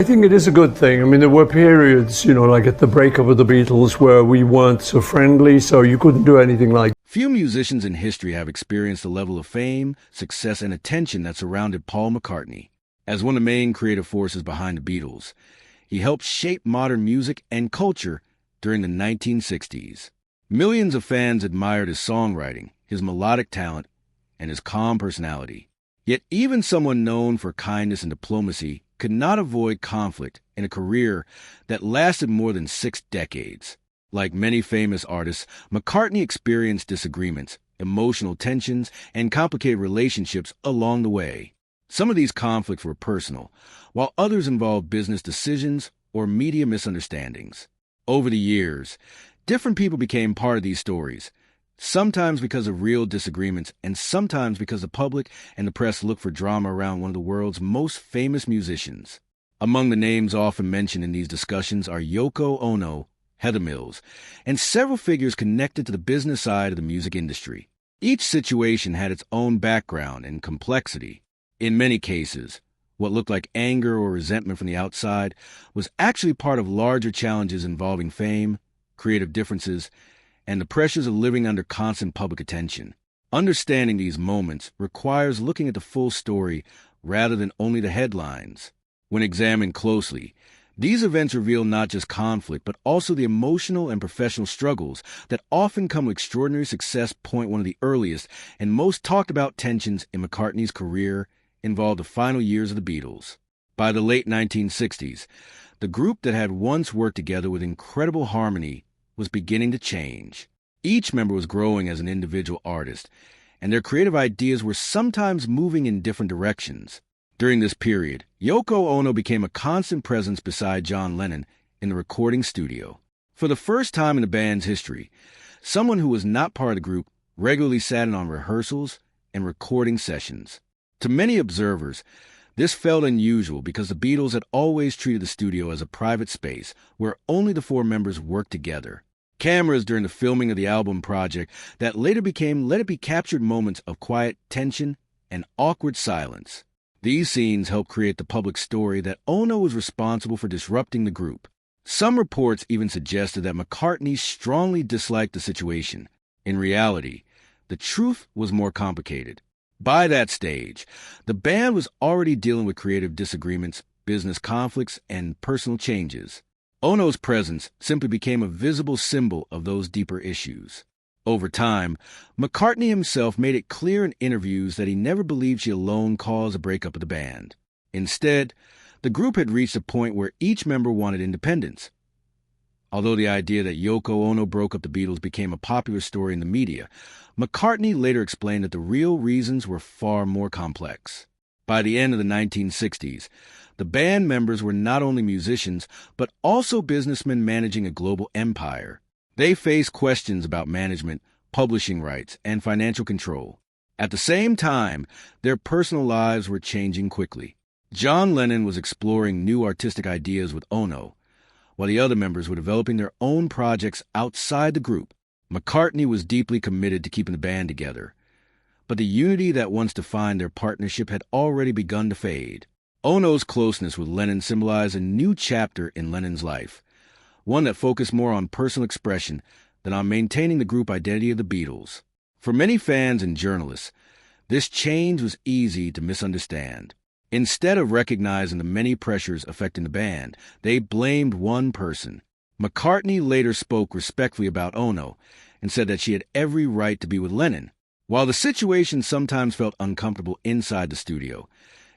I think it is a good thing. I mean, there were periods, like at the breakup of the Beatles where we weren't so friendly, so you couldn't do anything like. Few musicians in history have experienced the level of fame, success, and attention that surrounded Paul McCartney. As one of the main creative forces behind the Beatles, he helped shape modern music and culture during the 1960s. Millions of fans admired his songwriting, his melodic talent, and his calm personality. Yet even someone known for kindness and diplomacy could not avoid conflict in a career that lasted more than 6 decades. Like many famous artists, McCartney experienced disagreements, emotional tensions, and complicated relationships along the way. Some of these conflicts were personal, while others involved business decisions or media misunderstandings. Over the years, different people became part of these stories, sometimes because of real disagreements and sometimes because the public and the press looked for drama around one of the world's most famous musicians. Among the names often mentioned in these discussions are Yoko Ono, Heather Mills, and several figures connected to the business side of the music industry. Each situation had its own background and complexity. In many cases, what looked like anger or resentment from the outside was actually part of larger challenges involving fame, creative differences, and the pressures of living under constant public attention. Understanding these moments requires looking at the full story rather than only the headlines. When examined closely, these events reveal not just conflict, but also the emotional and professional struggles that often come with extraordinary success. One of the earliest and most talked about tensions in McCartney's career involved the final years of the Beatles. By the late 1960s, the group that had once worked together with incredible harmony was beginning to change. Each member was growing as an individual artist, and their creative ideas were sometimes moving in different directions. During this period, Yoko Ono became a constant presence beside John Lennon in the recording studio. For the first time in the band's history, someone who was not part of the group regularly sat in on rehearsals and recording sessions. To many observers, this felt unusual because the Beatles had always treated the studio as a private space where only the 4 members worked together. Cameras during the filming of the album project that later became Let It Be captured moments of quiet tension and awkward silence. These scenes helped create the public story that Ono was responsible for disrupting the group. Some reports even suggested that McCartney strongly disliked the situation. In reality, the truth was more complicated. By that stage, the band was already dealing with creative disagreements, business conflicts, and personal changes. Ono's presence simply became a visible symbol of those deeper issues. Over time, McCartney himself made it clear in interviews that he never believed she alone caused a breakup of the band. Instead, the group had reached a point where each member wanted independence. Although the idea that Yoko Ono broke up the Beatles became a popular story in the media, McCartney later explained that the real reasons were far more complex. By the end of the 1960s, the band members were not only musicians, but also businessmen managing a global empire. They faced questions about management, publishing rights, and financial control. At the same time, their personal lives were changing quickly. John Lennon was exploring new artistic ideas with Ono, while the other members were developing their own projects outside the group. McCartney was deeply committed to keeping the band together, but the unity that once defined their partnership had already begun to fade. Ono's closeness with Lennon symbolized a new chapter in Lennon's life, one that focused more on personal expression than on maintaining the group identity of the Beatles. For many fans and journalists, this change was easy to misunderstand. Instead of recognizing the many pressures affecting the band, they blamed one person. McCartney later spoke respectfully about Ono and said that she had every right to be with Lennon. While the situation sometimes felt uncomfortable inside the studio,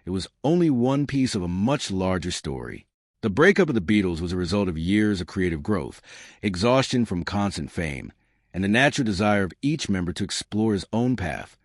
it was only one piece of a much larger story. The breakup of the Beatles was a result of years of creative growth, exhaustion from constant fame, and the natural desire of each member to explore his own path.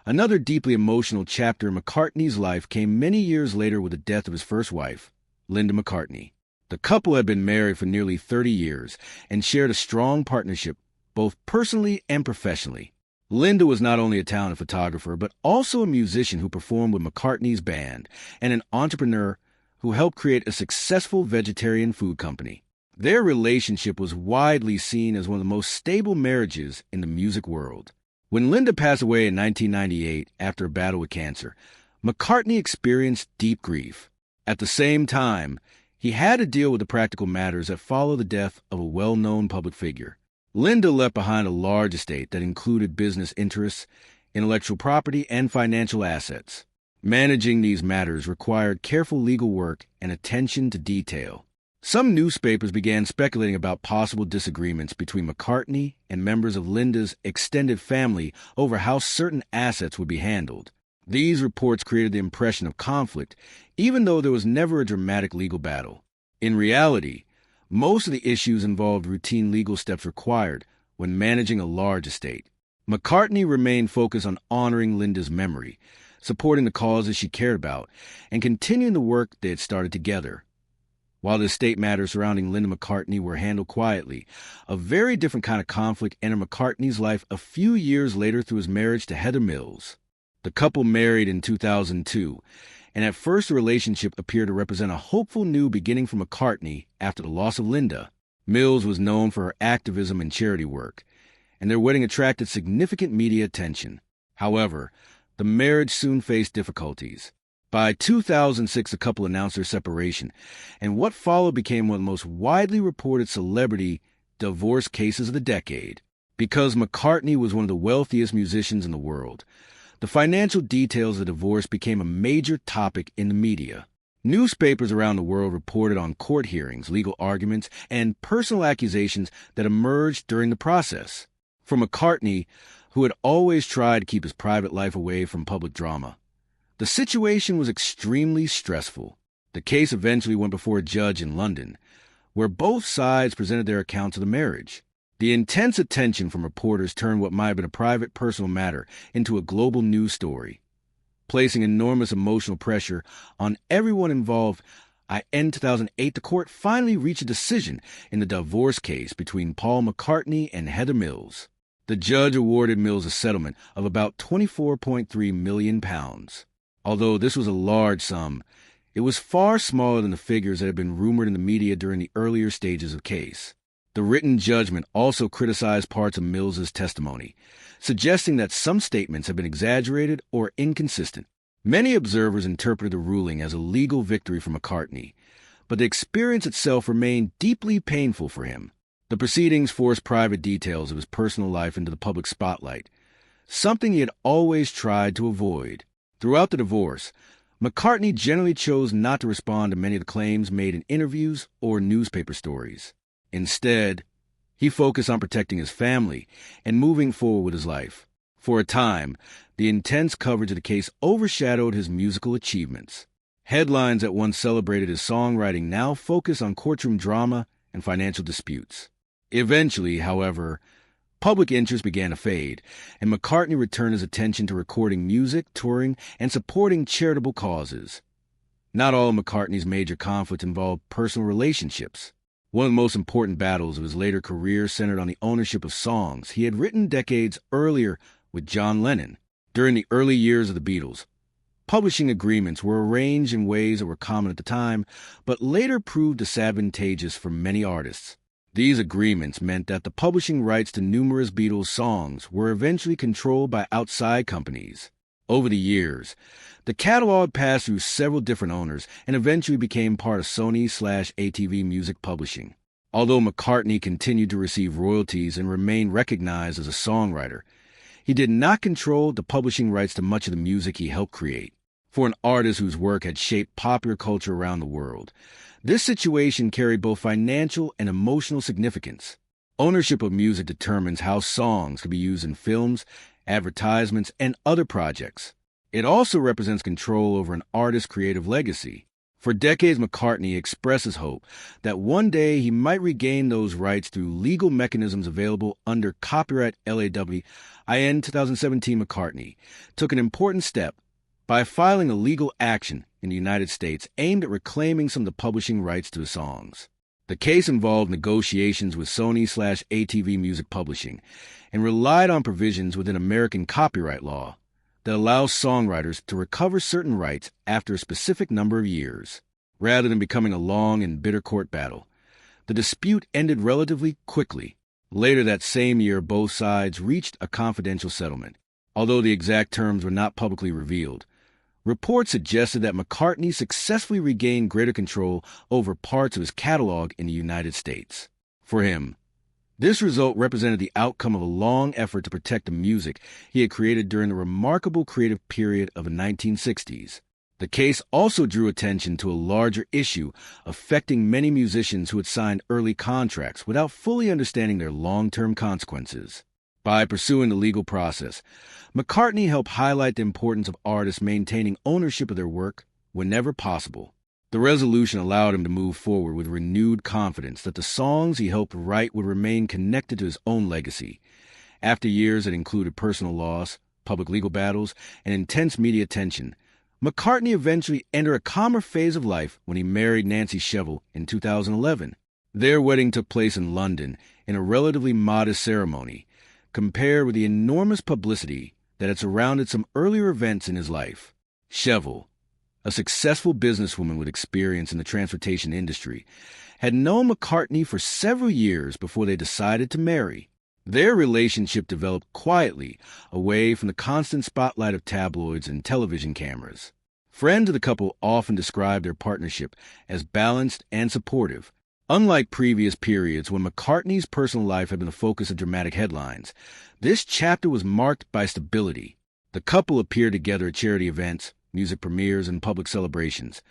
Another deeply emotional chapter in McCartney's life came many years later with the death of his first wife, Linda McCartney. The couple had been married for nearly 30 years and shared a strong partnership, both personally and professionally. Linda was not only a talented photographer, but also a musician who performed with McCartney's band and an entrepreneur who helped create a successful vegetarian food company. Their relationship was widely seen as one of the most stable marriages in the music world. When Linda passed away in 1998 after a battle with cancer, McCartney experienced deep grief. At the same time, he had to deal with the practical matters that follow the death of a well-known public figure. Linda left behind a large estate that included business interests, intellectual property, and financial assets. Managing these matters required careful legal work and attention to detail. Some newspapers began speculating about possible disagreements between McCartney and members of Linda's extended family over how certain assets would be handled. These reports created the impression of conflict, even though there was never a dramatic legal battle. In reality, most of the issues involved routine legal steps required when managing a large estate. McCartney remained focused on honoring Linda's memory, supporting the causes she cared about, and continuing the work they had started together. While the estate matters surrounding Linda McCartney were handled quietly, a very different kind of conflict entered McCartney's life a few years later through his marriage to Heather Mills. The couple married in 2002, and at first the relationship appeared to represent a hopeful new beginning for McCartney after the loss of Linda. Mills was known for her activism and charity work, and their wedding attracted significant media attention. However, the marriage soon faced difficulties. By 2006, the couple announced their separation, and what followed became one of the most widely reported celebrity divorce cases of the decade. Because McCartney was one of the wealthiest musicians in the world, the financial details of the divorce became a major topic in the media. Newspapers around the world reported on court hearings, legal arguments, and personal accusations that emerged during the process. For McCartney, who had always tried to keep his private life away from public drama, the situation was extremely stressful. The case eventually went before a judge in London, where both sides presented their accounts of the marriage. The intense attention from reporters turned what might have been a private, personal matter into a global news story, placing enormous emotional pressure on everyone involved. In 2008, the court finally reached a decision in the divorce case between Paul McCartney and Heather Mills. The judge awarded Mills a settlement of about £24.3 million. Although this was a large sum, it was far smaller than the figures that had been rumored in the media during the earlier stages of the case. The written judgment also criticized parts of Mills's testimony, suggesting that some statements had been exaggerated or inconsistent. Many observers interpreted the ruling as a legal victory for McCartney, but the experience itself remained deeply painful for him. The proceedings forced private details of his personal life into the public spotlight, something he had always tried to avoid. Throughout the divorce, McCartney generally chose not to respond to many of the claims made in interviews or newspaper stories. Instead, he focused on protecting his family and moving forward with his life. For a time, the intense coverage of the case overshadowed his musical achievements. Headlines that once celebrated his songwriting now focus on courtroom drama and financial disputes. Eventually, however, public interest began to fade, and McCartney returned his attention to recording music, touring, and supporting charitable causes. Not all of McCartney's major conflicts involved personal relationships. One of the most important battles of his later career centered on the ownership of songs he had written decades earlier with John Lennon. During the early years of the Beatles, publishing agreements were arranged in ways that were common at the time, but later proved disadvantageous for many artists. These agreements meant that the publishing rights to numerous Beatles songs were eventually controlled by outside companies. Over the years, the catalog passed through several different owners and eventually became part of Sony/ATV Music Publishing. Although McCartney continued to receive royalties and remained recognized as a songwriter, he did not control the publishing rights to much of the music he helped create. For an artist whose work had shaped popular culture around the world, this situation carried both financial and emotional significance. Ownership of music determines how songs can be used in films, advertisements, and other projects. It also represents control over an artist's creative legacy. For decades, McCartney expressed his hope that one day he might regain those rights through legal mechanisms available under copyright LAW. In 2017, McCartney took an important step by filing a legal action in the United States aimed at reclaiming some of the publishing rights to his songs. The case involved negotiations with Sony/ATV Music Publishing and relied on provisions within American copyright law that allows songwriters to recover certain rights after a specific number of years. Rather than becoming a long and bitter court battle, the dispute ended relatively quickly. Later that same year, both sides reached a confidential settlement. Although the exact terms were not publicly revealed, Reports suggested that McCartney successfully regained greater control over parts of his catalog in the United States. For him, this result represented the outcome of a long effort to protect the music he had created during the remarkable creative period of the 1960s. The case also drew attention to a larger issue affecting many musicians who had signed early contracts without fully understanding their long-term consequences. By pursuing the legal process, McCartney helped highlight the importance of artists maintaining ownership of their work whenever possible. The resolution allowed him to move forward with renewed confidence that the songs he helped write would remain connected to his own legacy. After years that included personal loss, public legal battles, and intense media attention, McCartney eventually entered a calmer phase of life when he married Nancy Shevell in 2011. Their wedding took place in London in a relatively modest ceremony, compared with the enormous publicity that had surrounded some earlier events in his life. Shevell, a successful businesswoman with experience in the transportation industry, had known McCartney for several years before they decided to marry. Their relationship developed quietly, away from the constant spotlight of tabloids and television cameras. Friends of the couple often described their partnership as balanced and supportive. Unlike previous periods when McCartney's personal life had been the focus of dramatic headlines, this chapter was marked by stability. The couple appeared together at charity events, music premieres, and public celebrations,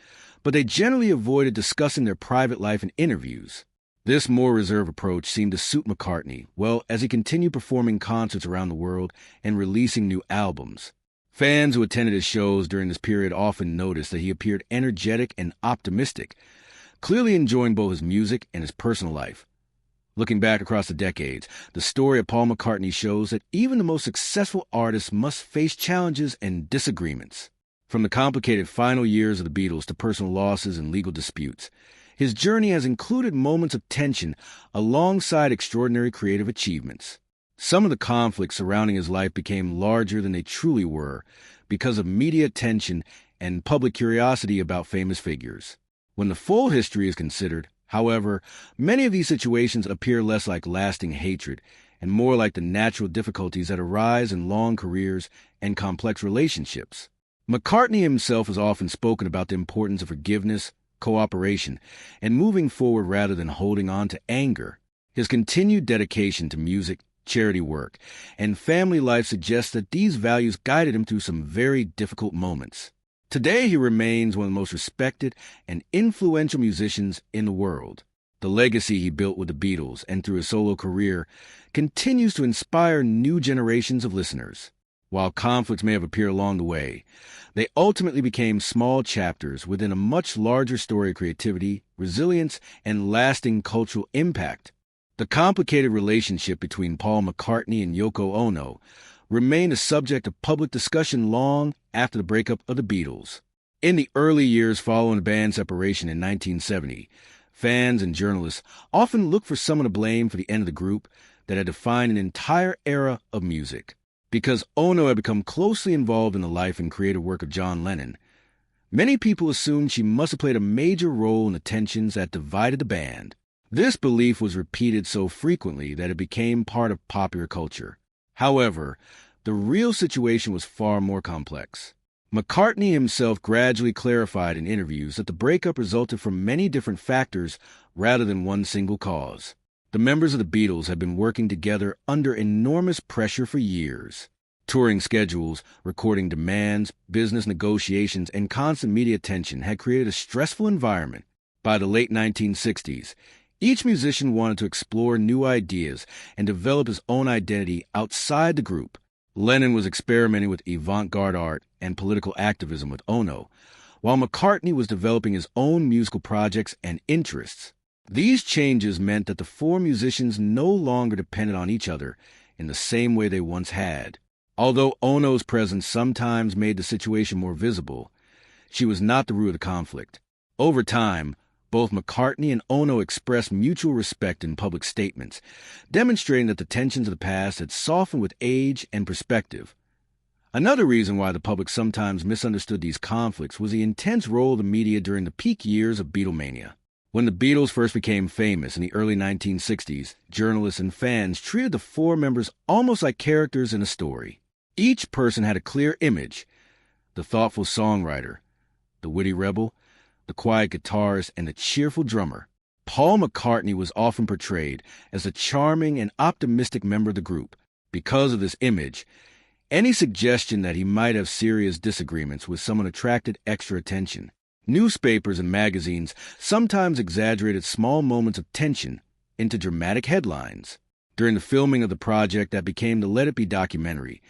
but they generally avoided discussing their private life in interviews. This more reserved approach seemed to suit McCartney well as he continued performing concerts around the world and releasing new albums. Fans who attended his shows during this period often noticed that he appeared energetic and optimistic, clearly enjoying both his music and his personal life. Looking back across the decades, the story of Paul McCartney shows that even the most successful artists must face challenges and disagreements. From the complicated final years of the Beatles to personal losses and legal disputes, his journey has included moments of tension alongside extraordinary creative achievements. Some of the conflicts surrounding his life became larger than they truly were because of media attention and public curiosity about famous figures. When the full history is considered, however, many of these situations appear less like lasting hatred and more like the natural difficulties that arise in long careers and complex relationships. McCartney himself has often spoken about the importance of forgiveness, cooperation, and moving forward rather than holding on to anger. His continued dedication to music, charity work, and family life suggests that these values guided him through some very difficult moments. Today, he remains one of the most respected and influential musicians in the world. The legacy he built with the Beatles and through his solo career continues to inspire new generations of listeners. While conflicts may have appeared along the way, they ultimately became small chapters within a much larger story of creativity, resilience, and lasting cultural impact. The complicated relationship between Paul McCartney and Yoko Ono remained a subject of public discussion long after the breakup of the Beatles. In the early years following the band's separation in 1970, fans and journalists often looked for someone to blame for the end of the group that had defined an entire era of music. Because Ono had become closely involved in the life and creative work of John Lennon, many people assumed she must have played a major role in the tensions that divided the band. This belief was repeated so frequently that it became part of popular culture. However, the real situation was far more complex. McCartney himself gradually clarified in interviews that the breakup resulted from many different factors rather than one single cause. The members of the Beatles had been working together under enormous pressure for years. Touring schedules, recording demands, business negotiations, and constant media attention had created a stressful environment. By the late 1960s, each musician wanted to explore new ideas and develop his own identity outside the group. Lennon was experimenting with avant-garde art and political activism with Ono, while McCartney was developing his own musical projects and interests. These changes meant that the four musicians no longer depended on each other in the same way they once had. Although Ono's presence sometimes made the situation more visible, she was not the root of the conflict. Over time, both McCartney and Ono expressed mutual respect in public statements, demonstrating that the tensions of the past had softened with age and perspective. Another reason why the public sometimes misunderstood these conflicts was the intense role of the media during the peak years of Beatlemania. When the Beatles first became famous in the early 1960s, journalists and fans treated the four members almost like characters in a story. Each person had a clear image, the thoughtful songwriter, the witty rebel, the quiet guitarist, and the cheerful drummer. Paul McCartney was often portrayed as a charming and optimistic member of the group. Because of this image, any suggestion that he might have serious disagreements with someone attracted extra attention. Newspapers and magazines sometimes exaggerated small moments of tension into dramatic headlines. During the filming of the project that became the Let It Be documentary,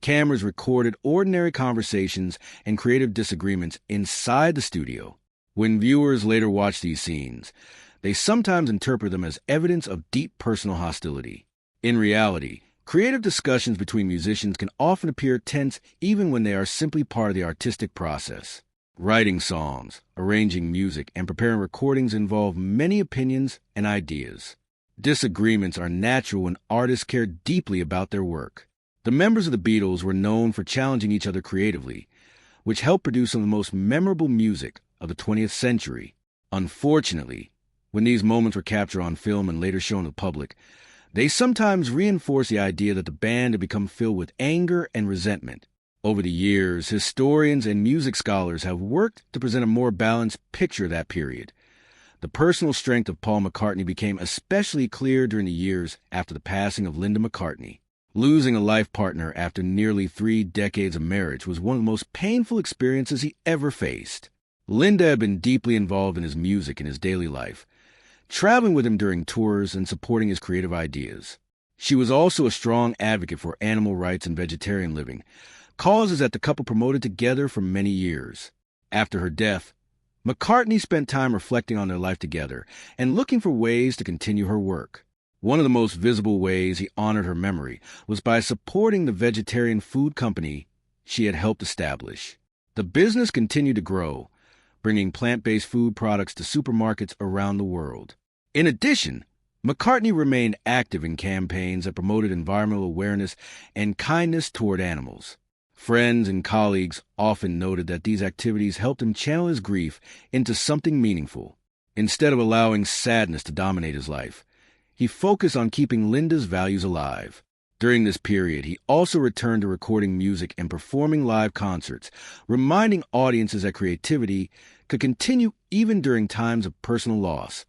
cameras recorded ordinary conversations and creative disagreements inside the studio. When viewers later watch these scenes, they sometimes interpret them as evidence of deep personal hostility. In reality, creative discussions between musicians can often appear tense even when they are simply part of the artistic process. Writing songs, arranging music, and preparing recordings involve many opinions and ideas. Disagreements are natural when artists care deeply about their work. The members of the Beatles were known for challenging each other creatively, which helped produce some of the most memorable music of the 20th century. Unfortunately, when these moments were captured on film and later shown to the public, they sometimes reinforce the idea that the band had become filled with anger and resentment. Over the years, historians and music scholars have worked to present a more balanced picture of that period. The personal strength of Paul McCartney became especially clear during the years after the passing of Linda McCartney. Losing a life partner after nearly 3 decades of marriage was one of the most painful experiences he ever faced. Linda had been deeply involved in his music and his daily life, traveling with him during tours and supporting his creative ideas. She was also a strong advocate for animal rights and vegetarian living, causes that the couple promoted together for many years. After her death, McCartney spent time reflecting on their life together and looking for ways to continue her work. One of the most visible ways he honored her memory was by supporting the vegetarian food company she had helped establish. The business continued to grow, bringing plant-based food products to supermarkets around the world. In addition, McCartney remained active in campaigns that promoted environmental awareness and kindness toward animals. Friends and colleagues often noted that these activities helped him channel his grief into something meaningful. Instead of allowing sadness to dominate his life, he focused on keeping Linda's values alive. During this period, he also returned to recording music and performing live concerts, reminding audiences that creativity could continue even during times of personal loss.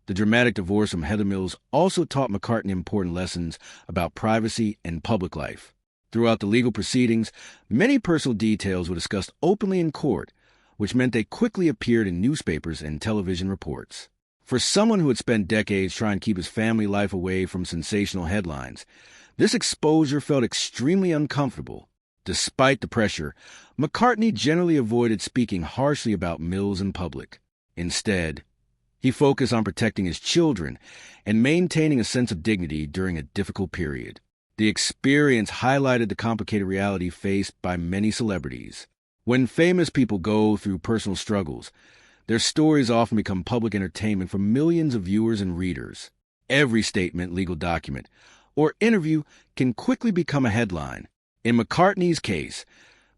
The dramatic divorce from Heather Mills also taught McCartney important lessons about privacy and public life. Throughout the legal proceedings, many personal details were discussed openly in court, which meant they quickly appeared in newspapers and television reports. For someone who had spent decades trying to keep his family life away from sensational headlines, this exposure felt extremely uncomfortable. Despite the pressure, McCartney generally avoided speaking harshly about Mills in public. Instead, he focused on protecting his children and maintaining a sense of dignity during a difficult period. The experience highlighted the complicated reality faced by many celebrities. When famous people go through personal struggles, their stories often become public entertainment for millions of viewers and readers. Every statement, legal document, or interview can quickly become a headline. In McCartney's case,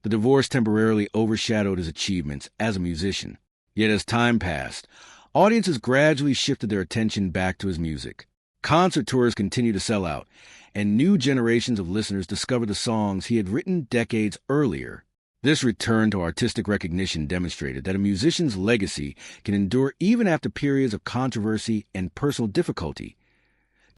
the divorce temporarily overshadowed his achievements as a musician. Yet as time passed, audiences gradually shifted their attention back to his music. Concert tours continued to sell out, and new generations of listeners discovered the songs he had written decades earlier. This return to artistic recognition demonstrated that a musician's legacy can endure even after periods of controversy and personal difficulty.